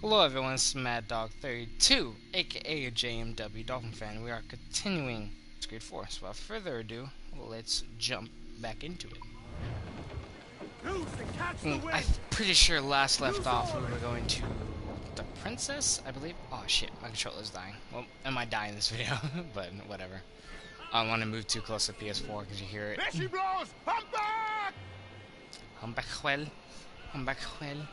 Hello everyone, it's Mad Dog 32, aka JMW Dolphin Fan. We are continuing Grade 4, so without further ado, let's jump back into it. I'm pretty sure last left off we were going to the princess, I believe. Oh shit, my controller's dying. Well, I might die in this video, but whatever. I don't want to move too close to PS4 because you hear it. There she blows! Humpback! Humpback well. Humpback well.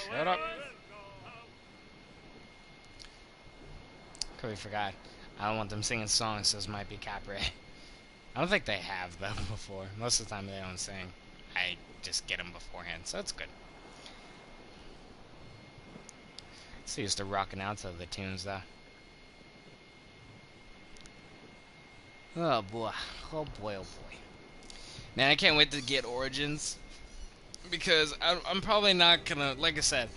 Shut up. Totally forgot. I don't want them singing songs, so this might be copyright. I don't think they have, though, before. Most of the time they don't sing. I just get them beforehand, so it's good. So used to rocking out to the tunes, though. Oh boy. Oh boy, oh boy. Man, I can't wait to get Origins. Because I'm probably not gonna, like I said,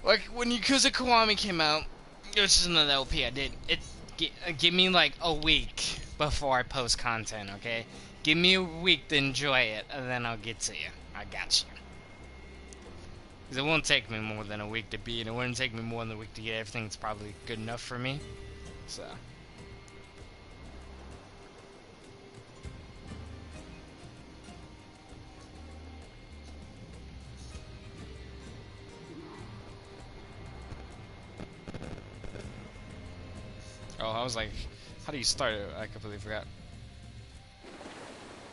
like when Yakuza Kiwami came out, which is another LP I did, give me like a week before I post content, okay? Give me a week to enjoy it, and then I'll get to you. I got you. Because it won't take me more than a week to beat, it wouldn't take me more than a week to get everything that's probably good enough for me. So. Oh, I was like, how do you start it? I completely forgot.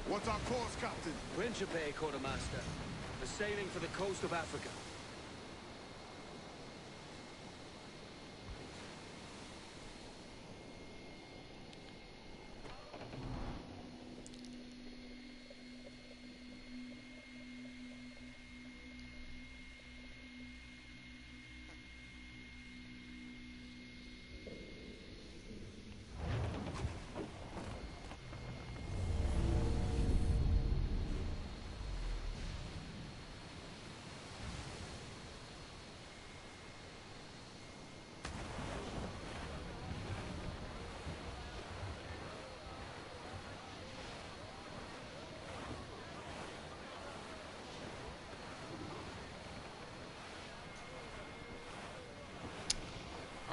What's our course, Captain? Principe, Quartermaster. We're sailing for the coast of Africa.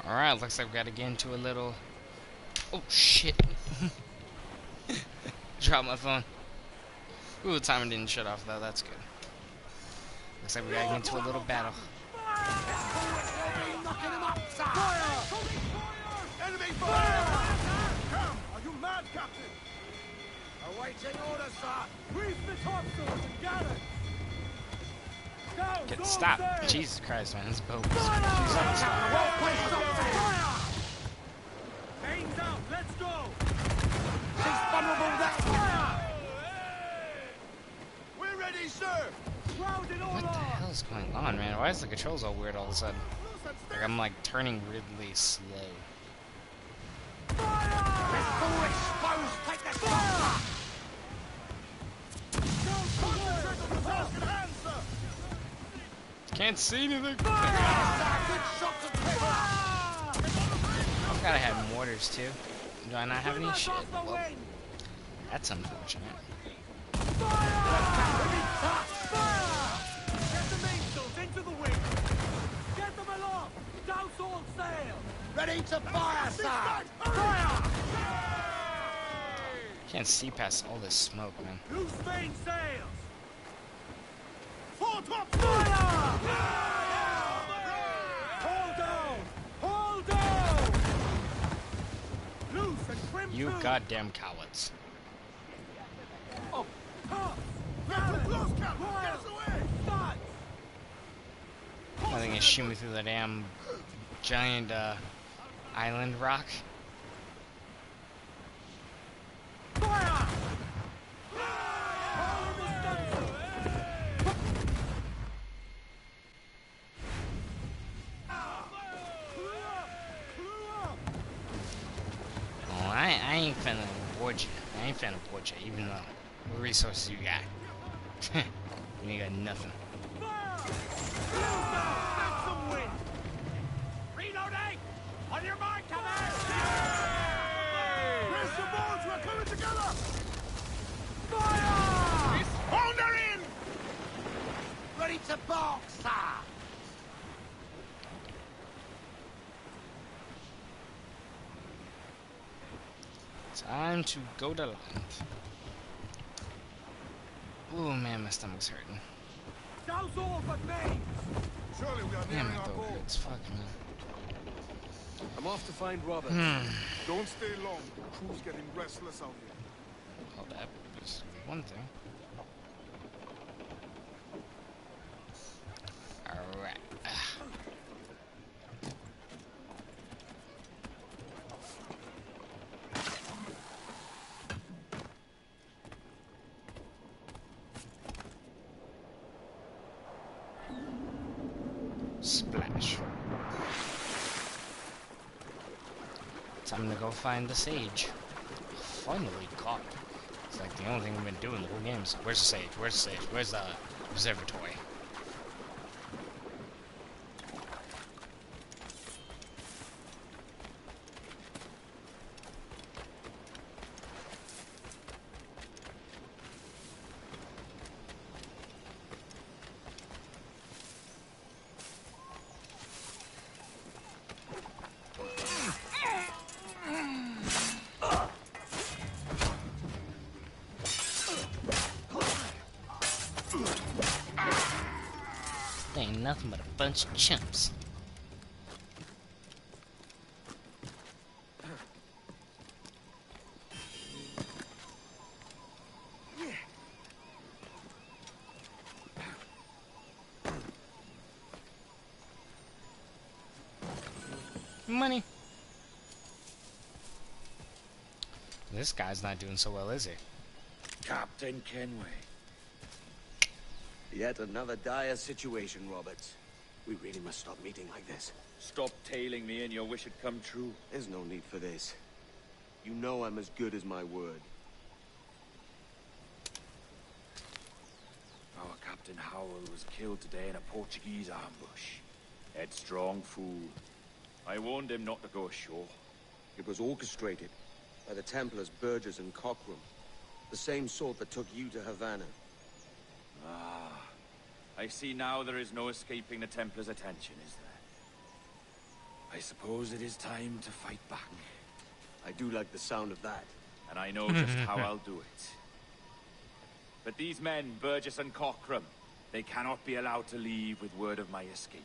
Alright, looks like we gotta get into a little... Oh, shit. Dropped my phone. Ooh, the timer didn't shut off, though. That's good. Looks like we gotta get into a little battle. Enemy fire! Come! Are you mad, Captain? Awaiting orders, sir. Grease the topsails and gallants! Down, Get stop! Jesus Christ, man, this boat is... Aim's out, let's go! She's vulnerable there. Fire! We're ready, sir! Grounded all What the on! hell is going on, man? Why is the controls all weird all of a sudden? Like, I'm, like, turning really slow. This foolish foes take the shot. Can't see anything! Good shot to kill. I forgot I had mortars, too. Do I not have any shit? Well, that's unfortunate. Get the mainsails into the wind! Get them aloft! Douse all sail! Ready to fire, sir. Fire! Can't see past all this smoke, man. Loose main sails! Fore top fire! Hold down! Hold down! Loose and trim You to. goddamn cowards. Up! Top! Get close, Captain! Get us away! Start! I think it's shoot me through the damn giant island rock. I ain't finna board you. I ain't finna board you, even though what resources you got. You ain't got nothing. Make some wind. Reloading. On your mark, command. Press the balls. We're coming together. Fire! Hold her in. Ready to bark, sir. Time to go to land. Ooh, man, my stomach's hurting. Those all but me. Surely we are Yeah, nearing my our throat goal. hurts. Fuck, man. I'm off to find Robert. Don't stay long. The crew's getting restless out here. Hold up. There's one thing. Alright. Splash. Time to go find the sage. Finally caught. It's like the only thing we've been doing the whole game. So where's the sage? Where's the sage? Where's the observatory? They ain't nothing but a bunch of chumps. Money. This guy's not doing so well, is he? Captain Kenway. Yet another dire situation, Roberts. We really must stop meeting like this. Stop tailing me and your wish had come true. There's no need for this. You know I'm as good as my word. Our Captain Howell was killed today in a Portuguese ambush. Headstrong fool. I warned him not to go ashore. It was orchestrated by the Templars Burgess and Cockrum. The same sort that took you to Havana. Ah, I see now there is no escaping the Templars' attention, is there? I suppose it is time to fight back. I do like the sound of that. And I know just how I'll do it. But these men, Burgess and Cockrum, they cannot be allowed to leave with word of my escape.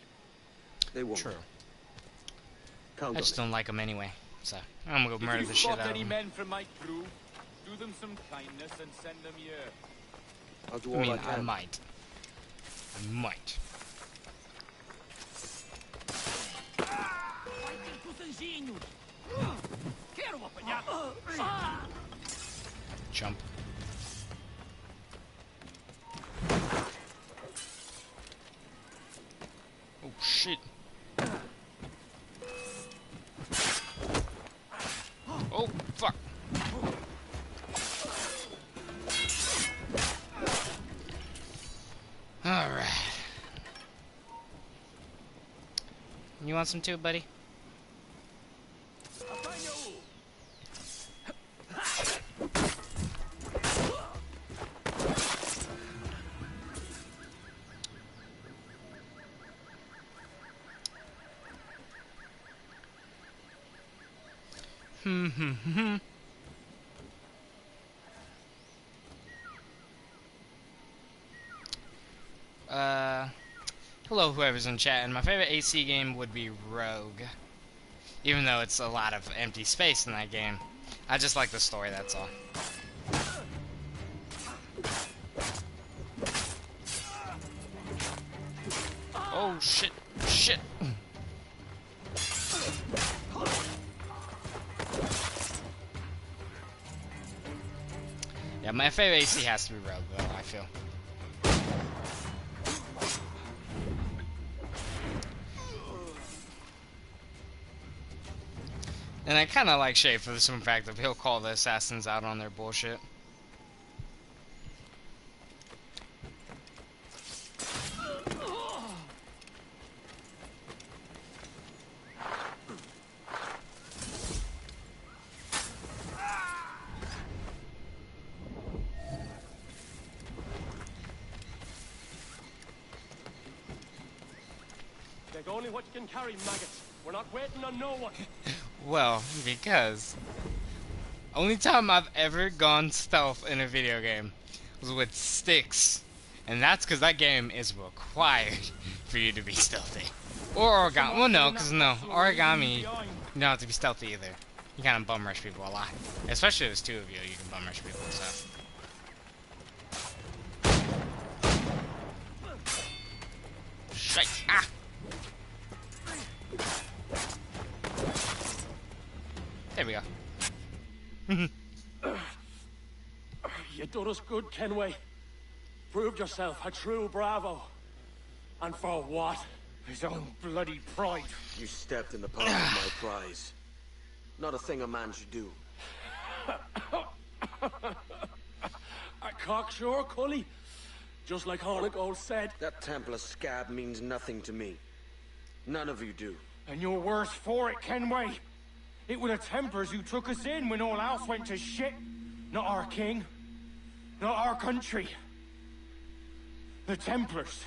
They won't. True. Count I on just it. don't like them anyway. So I'm gonna go murder the If you shit spot out of any them. men from my crew, do them some kindness and send them here. I'll do I all mean, I can. I might. I might. Jump. Oh shit. Oh fuck. Alright. You want some too, buddy? Hello, whoever's in chat. And my favorite AC game would be Rogue. Even though it's a lot of empty space in that game. I just like the story, that's all. Oh, shit. Shit. Yeah, my favorite AC has to be Rogue, though, I feel. And I kind of like Shay for the simple fact that he'll call the assassins out on their bullshit. Take only what you can carry, maggots. We're not waiting on no one. Well, because only time I've ever gone stealth in a video game was with sticks, and that's because that game is required for you to be stealthy. Or origami. Well, no, because no, origami, you don't have to be stealthy either. You kind of bum rush people a lot, especially if there's two of you. You can bum rush people and stuff. Shite! Ah! There we go. You done us good, Kenway. Proved yourself a true bravo. And for what? His own bloody pride. You stepped in the path of my prize. Not a thing a man should do. A cocksure, Cully. Just like Hornigold said. That Templar scab means nothing to me. None of you do. And you're worse for it, Kenway. It were the Templars who took us in when all else went to shit. Not our king. Not our country. The Templars.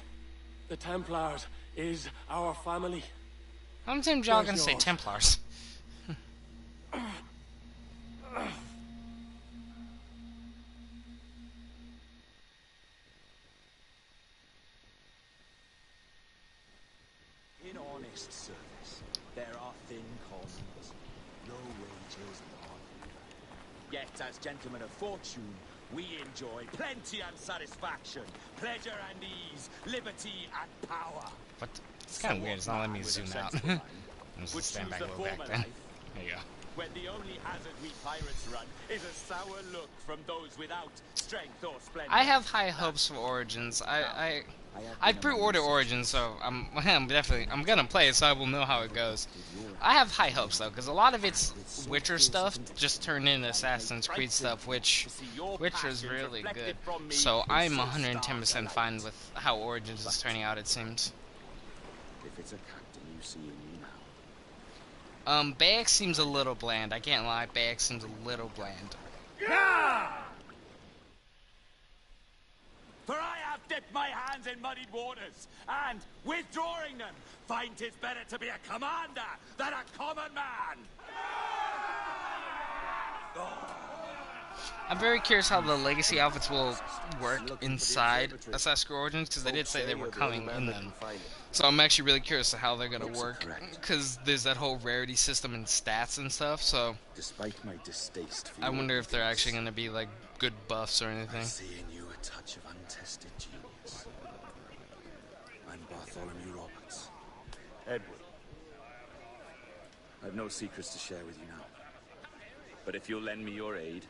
The Templars is our family. I'm Tim Jog gonna say Templars. In honest service, there are thin costs, low wages and hard labor. Yet, as gentlemen of fortune, we enjoy plenty and satisfaction, pleasure and ease, liberty and power. What? It's kind of weird. It's not letting me zoom out. I'm just stand back a little back then. There you go. When the only hazard we pirates run is a sour look from those without strength or splendor. I have high hopes for Origins. I pre-ordered Origins, so I'm gonna play it, so I will know how it goes. I have high hopes though, because a lot of it's Witcher stuff just turned into Assassin's Creed stuff, which Witcher is really good. So I'm 110% fine with how Origins is turning out. It seems. If it's a captain you see in me now. Bayek seems a little bland. I can't lie. Bayek seems a little bland. For I have dipped my hands in muddied waters, and, withdrawing them, find 'tis better to be a commander than a common man! I'm very curious how the Legacy outfits will work inside Assassin's Creed Origins, because they did say they were coming in them. So I'm actually really curious to how they're going to work, because there's that whole rarity system and stats and stuff, so Despite my distaste for I wonder if they're actually going to be, like, good buffs or anything. I see in you a touch of untested genius. I'm Bartholomew Roberts. Edward. I've no secrets to share with you now. But if you'll lend me your aid,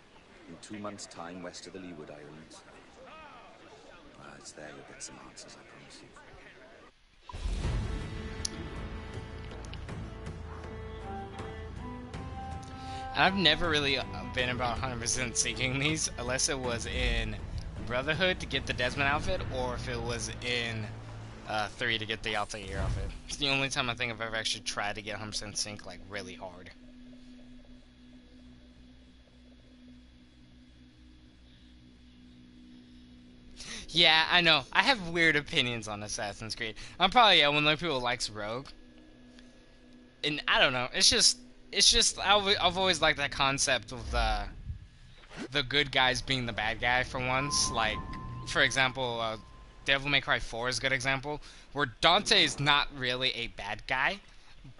in 2 months' time west of the Leeward Islands, well, it's there you'll get some answers, I promise you. I've never really been about 100% seeking these, unless it was in Brotherhood to get the Desmond outfit, or if it was in 3 to get the Altair outfit. It's the only time I think I've ever actually tried to get 100% sync, like, really hard. Yeah, I know. I have weird opinions on Assassin's Creed. I'm probably one of the people who likes Rogue. And I don't know. It's just I've always liked that concept of the good guys being the bad guy for once. Like, for example, Devil May Cry 4 is a good example, where Dante is not really a bad guy,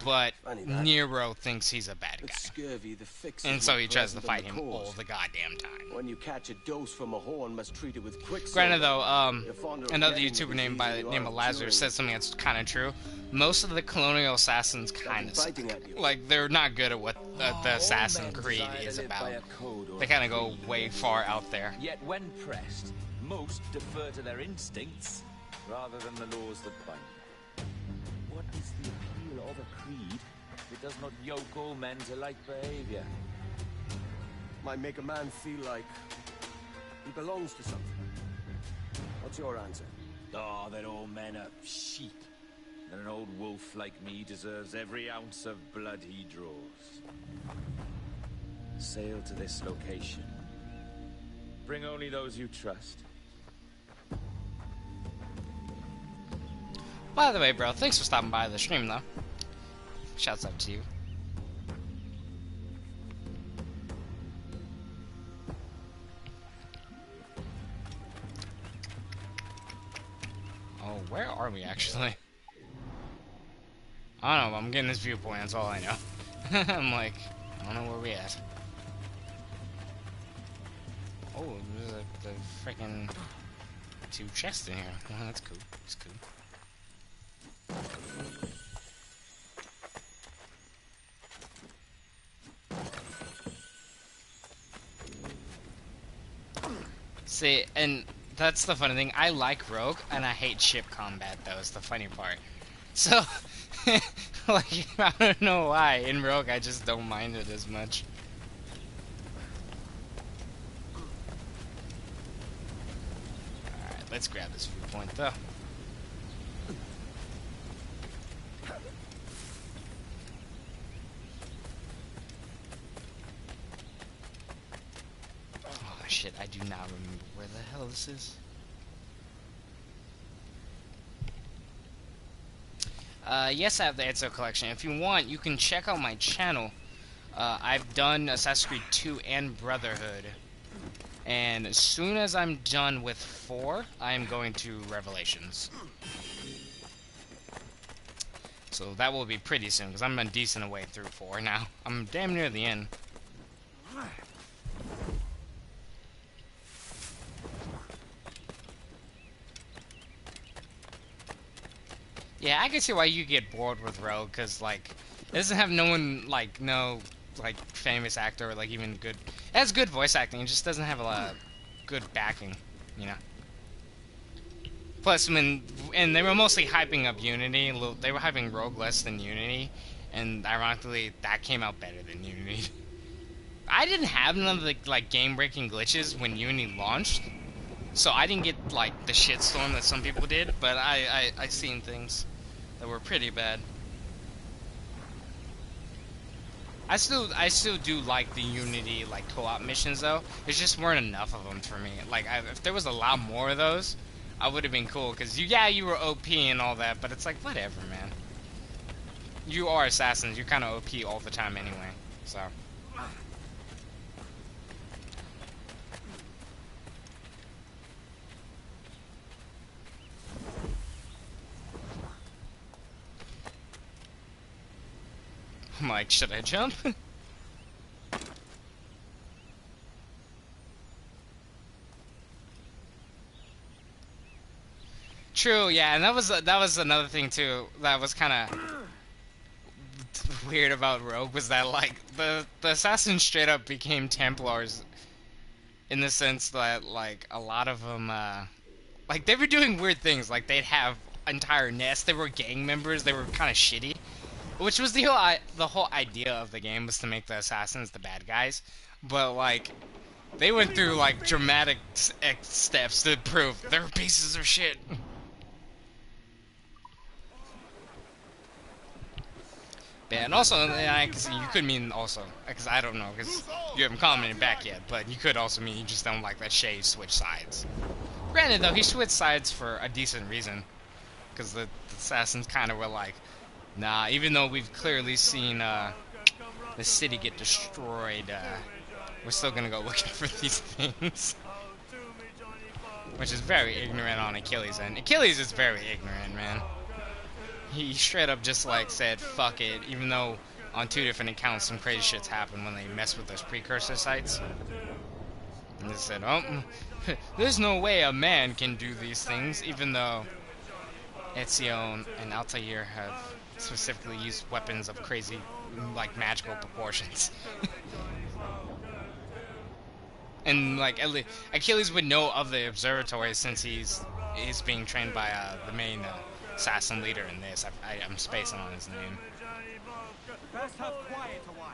but Nero thinks he's a bad guy. Scurvy, the fix And so he tries to fight him all the goddamn time. When you catch a dose from a horn, must treat it with quicksilver. Granted though, another YouTuber named Lazarus said something that's kind of true. Most of the colonial assassins kind of suck. Like, they're not good at what the Assassin Creed is about. They kind of go way far out there. Yet when pressed, most defer to their instincts rather than the laws that bind them. What is the appeal of a creed it does not yoke all men to like behavior. Might make a man feel like he belongs to something. What's your answer? Oh, that all men are sheep. And an old wolf like me deserves every ounce of blood he draws. Sail to this location. Bring only those you trust. By the way, bro, thanks for stopping by the stream, though. Shouts out to you. Oh, where are we, actually? I don't know, I'm getting this viewpoint, that's all I know. I'm like, I don't know where we at. Oh, there's the freaking 2 chests in here. Oh, that's cool. That's cool. See, and that's the funny thing. I like Rogue, and I hate ship combat, though, is the funny part. So, like, I don't know why. In Rogue, I just don't mind it as much. Alright, let's grab this viewpoint, though. Oh, shit, I do not remember where the hell this is. Yes, I have the Ezio collection. If you want, you can check out my channel. I've done Assassin's Creed 2 and Brotherhood. And as soon as I'm done with 4, I am going to Revelations. So that will be pretty soon, because I'm a decent way through 4 now. I'm damn near the end. Yeah, I can see why you get bored with Rogue, because, like, it doesn't have no one, like, no, like, famous actor or, like, even good... It has good voice acting, it just doesn't have a lot of good backing, you know? Plus, and they were mostly hyping up Unity, they were hyping Rogue less than Unity, and ironically, that came out better than Unity. I didn't have none of the, like, game-breaking glitches when Unity launched, so I didn't get, like, the shitstorm that some people did, but I seen things that were pretty bad. I still do like the Unity, like, co-op missions, though. There just weren't enough of them for me. Like, if there was a lot more of those, I would have been cool, because you were OP and all that, but it's like, whatever, man. You are assassins, you're kind of OP all the time anyway, so... I'm like, should I jump? True, yeah, and that was another thing too that was kind of weird about Rogue, was that, like, the assassins straight up became Templars, in the sense that, like, a lot of them like, they were doing weird things. Like, they'd have entire nests, they were gang members, they were kind of shitty. Which was the whole idea of the game, was to make the assassins the bad guys. But, like, they went through, like, dramatic steps to prove they're pieces of shit. Yeah, and also, you could mean also, because I don't know, because you haven't commented back yet, but you could also mean you just don't like that Shay switched sides. Granted, though, he switched sides for a decent reason, because the assassins kind of were like, nah, even though we've clearly seen the city get destroyed, we're still gonna go looking for these things. Which is very ignorant on Achilles' end. Achilles is very ignorant, man. He straight up just, like, said, fuck it, even though on 2 different accounts some crazy shit's happened when they mess with those precursor sites. And they said, oh, there's no way a man can do these things, even though Ezio and Altair have specifically used weapons of crazy, like, magical proportions. And, like, Achilles would know of the observatory, since he's being trained by the main assassin leader in this. I'm spacing on his name. Best have quiet a while.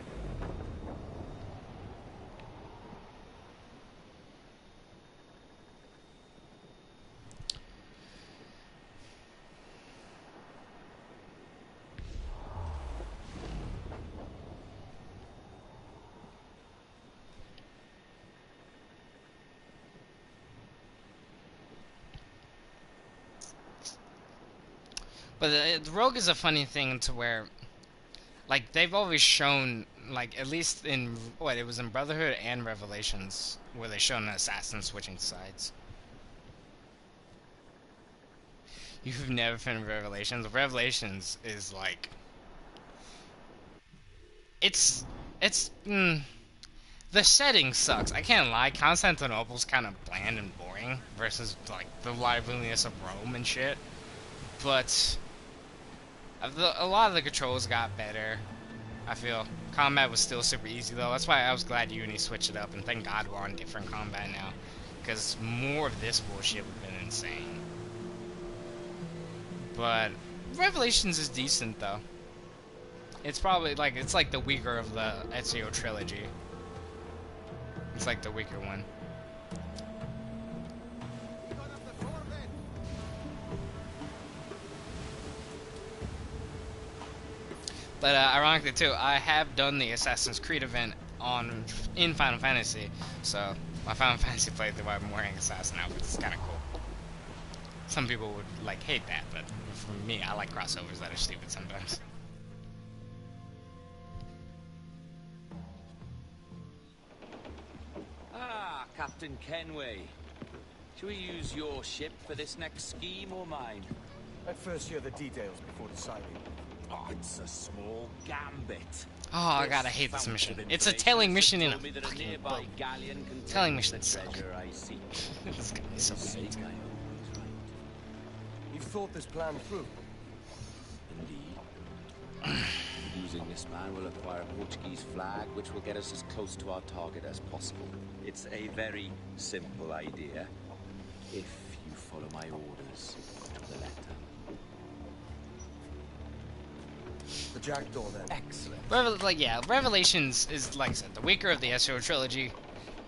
But the Rogue is a funny thing to where, like, they've always shown, like, at least in, what, it was in Brotherhood and Revelations, where they showed an assassin switching sides. You've never finished Revelations? Revelations is, like, the setting sucks. I can't lie, Constantinople's kind of bland and boring, versus, like, the liveliness of Rome and shit. But a lot of the controls got better, I feel. Combat was still super easy, though. That's why I was glad Uni switched it up, and thank God we're on different combat now. Because more of this bullshit would have been insane. But Revelations is decent, though. It's probably, like, it's like the weaker of the Ezio trilogy. It's like the weaker one. But ironically too, I have done the Assassin's Creed event in Final Fantasy, so my Final Fantasy playthrough I'm wearing assassin outfits. It's kind of cool. Some people would like hate that, but for me, I like crossovers that are stupid sometimes. Ah, Captain Kenway. Should we use your ship for this next scheme or mine? I'd first hear the details before deciding. Oh, it's a small gambit. Oh, I gotta hate this mission. It's a tailing mission in a fucking boat. Tailing missions suck. This guy is so bad. You've thought this plan through? Indeed. Using this man will acquire a Portuguese flag, which will get us as close to our target as possible. It's a very simple idea, if you follow my orders to the letter. The Jackdaw, then. Excellent. Revelations is, like I said, the weaker of the Ezio trilogy.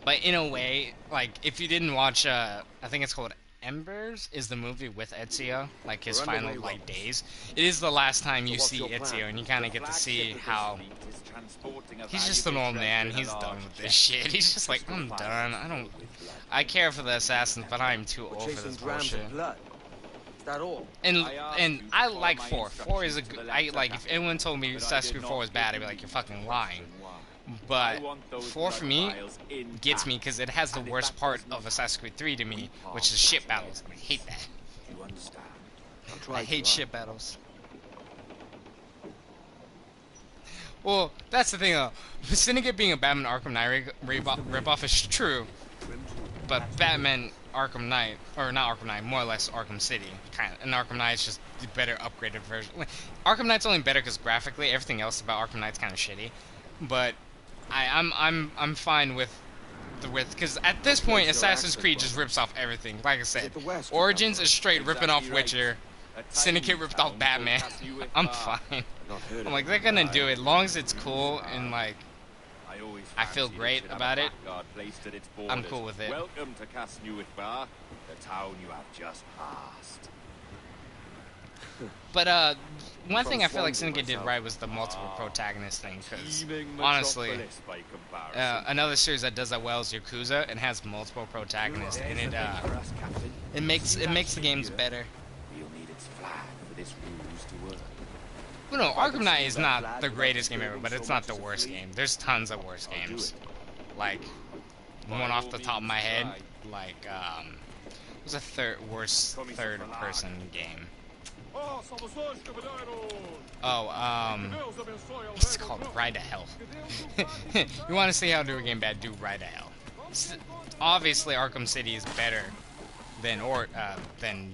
But in a way, like, if you didn't watch, I think it's called Embers, is the movie with Ezio, like his final, like, days. It is the last time you see Ezio, and you kind of get to see how he's just an old man. He's done with this shit. He's just like, I'm done. I care for the assassins, but I'm too old for this bullshit. Is that all? And I like 4. 4 is a good. Like, if anyone told me Assassin's Creed 4 was bad, I'd be like, you're fucking lying. But 4 for me gets me because it has the worst part of Assassin's Creed 3 to me, which is ship battles. I hate that. I hate ship battles. Well, that's the thing though. Syndicate being a Batman Arkham Knight ripoff is true, but Batman Arkham Knight, or not Arkham Knight, more or less Arkham City, kind of. And Arkham Knight's just the better upgraded version. Arkham Knight's only better because graphically, everything else about Arkham Knight's kind of shitty. But I'm fine with because at this point Assassin's Creed just rips off everything. Like I said, Origins is straight ripping off Witcher. Syndicate ripped off Batman. I'm fine. I'm like, they're gonna do it, as long as it's cool and like I feel great about it. I'm cool with it. Welcome to Casneuithbar, the town you have just passed. But one thing I feel like Syndicate did right was the multiple protagonist thing, because honestly, another series that does that well is Yakuza and has multiple protagonists, and it makes the games better. We'll need its flag for this ruse to work. Well, no, Arkham Knight is not the greatest game ever, but it's not the worst game. There's tons of worse games. Like, one off the top of my head, like, what's a worst third-person game? Oh, it's called Ride to Hell. You want to see how to do a game bad, do Ride to Hell. Obviously, Arkham City is better than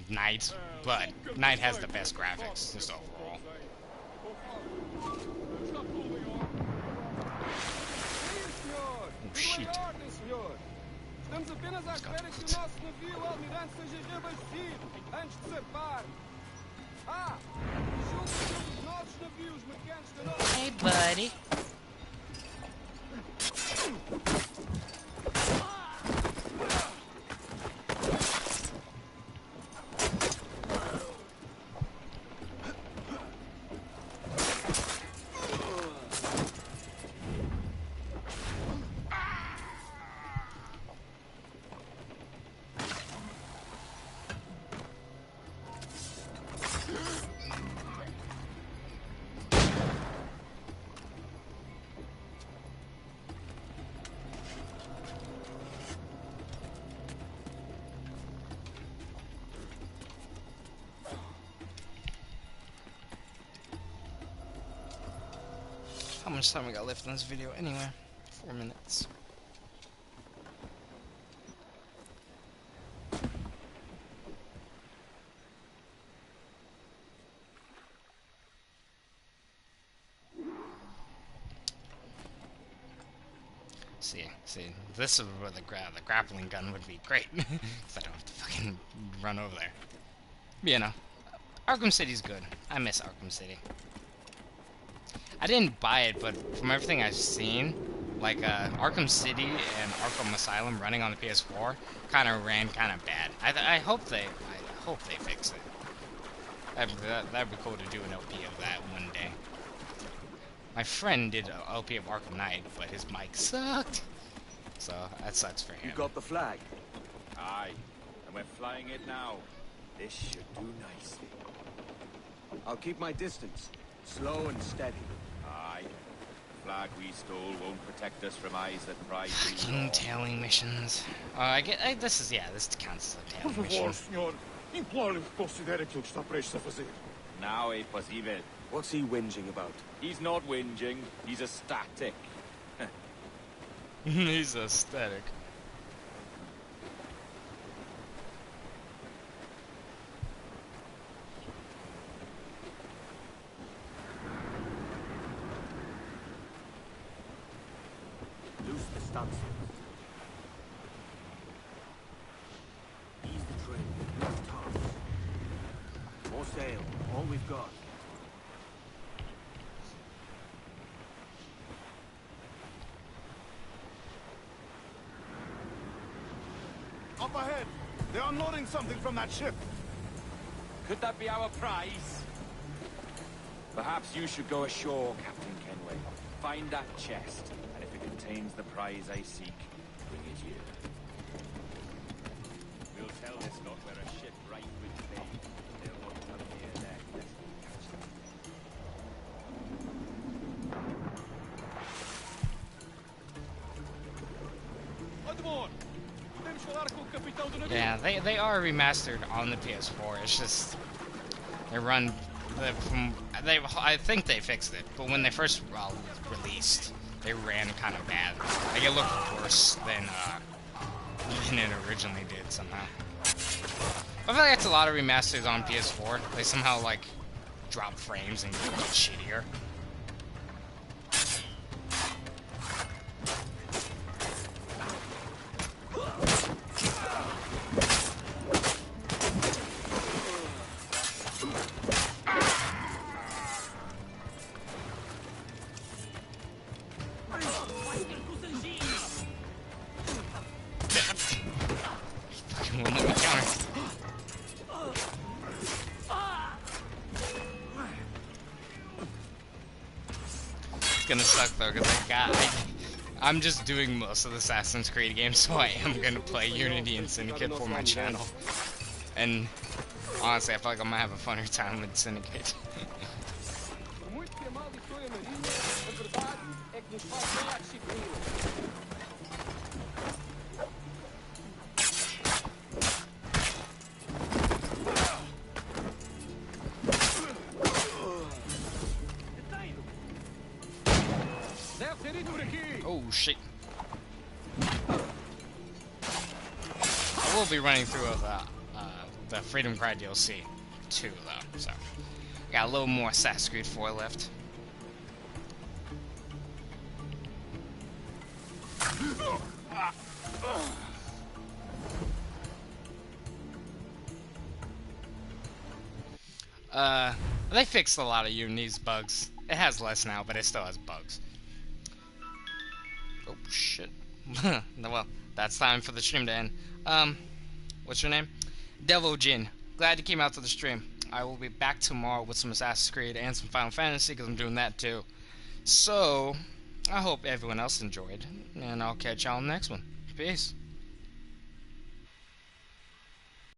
Knight, but Knight has the best graphics, just overall. Oh, shit. Hey, buddy. How much time we got left in this video anyway? 4 minutes. See, this is where the grappling gun would be great. Because I don't have to fucking run over there. But, you know, Arkham City's good. I miss Arkham City. I didn't buy it, but from everything I've seen, like Arkham City and Arkham Asylum running on the PS4 kind of ran kind of bad. I hope they fix it. That'd be cool to do an LP of that one day. My friend did an LP of Arkham Knight, but his mic sucked, so that sucks for him. You got the flag? Aye, and we're flying it now. This should do nicely. I'll keep my distance. Slow and steady. Aye. The flag we stole won't protect us from eyes that pry Fucking tailing missions. This counts as a Por tailing favor, mission. senhor. Imploro-lhe que considere aquilo que está prestes a fazer. Now é possível. What's he whinging about? He's not whinging, he's ecstatic. He's aesthetic. Loose the stunsails. Ease the train. Loose tops. More sail. All we've got. Up ahead. They're unloading something from that ship. Could that be our prize? Perhaps you should go ashore, Captain Kenway. Find that chest, and if it contains the prize I seek, bring it here. We'll tell this lot where a ship right with fame. They'll want to come near there lest we catch them. Yeah, they are remastered on the PS4. It's just they run I think they fixed it, but when they first released, they ran kind of bad. Like it looked worse than it originally did somehow. I feel like that's a lot of remasters on PS4. They somehow like drop frames and get shittier. Gonna suck though, because I'm just doing most of the Assassin's Creed games, so I am gonna play Unity and Syndicate for my channel. And honestly, I feel like I'm gonna have a funner time with Syndicate. Oh shit. I will be running through the Freedom Cry DLC too, though, so got a little more Assassin's Creed 4 left. They fixed a lot of Uni's bugs. It has less now, but it still has bugs. Oh shit. Well, that's time for the stream to end. What's your name? Devil Jin. Glad you came out to the stream. I will be back tomorrow with some Assassin's Creed and some Final Fantasy, because I'm doing that too. So, I hope everyone else enjoyed, and I'll catch y'all on the next one. Peace.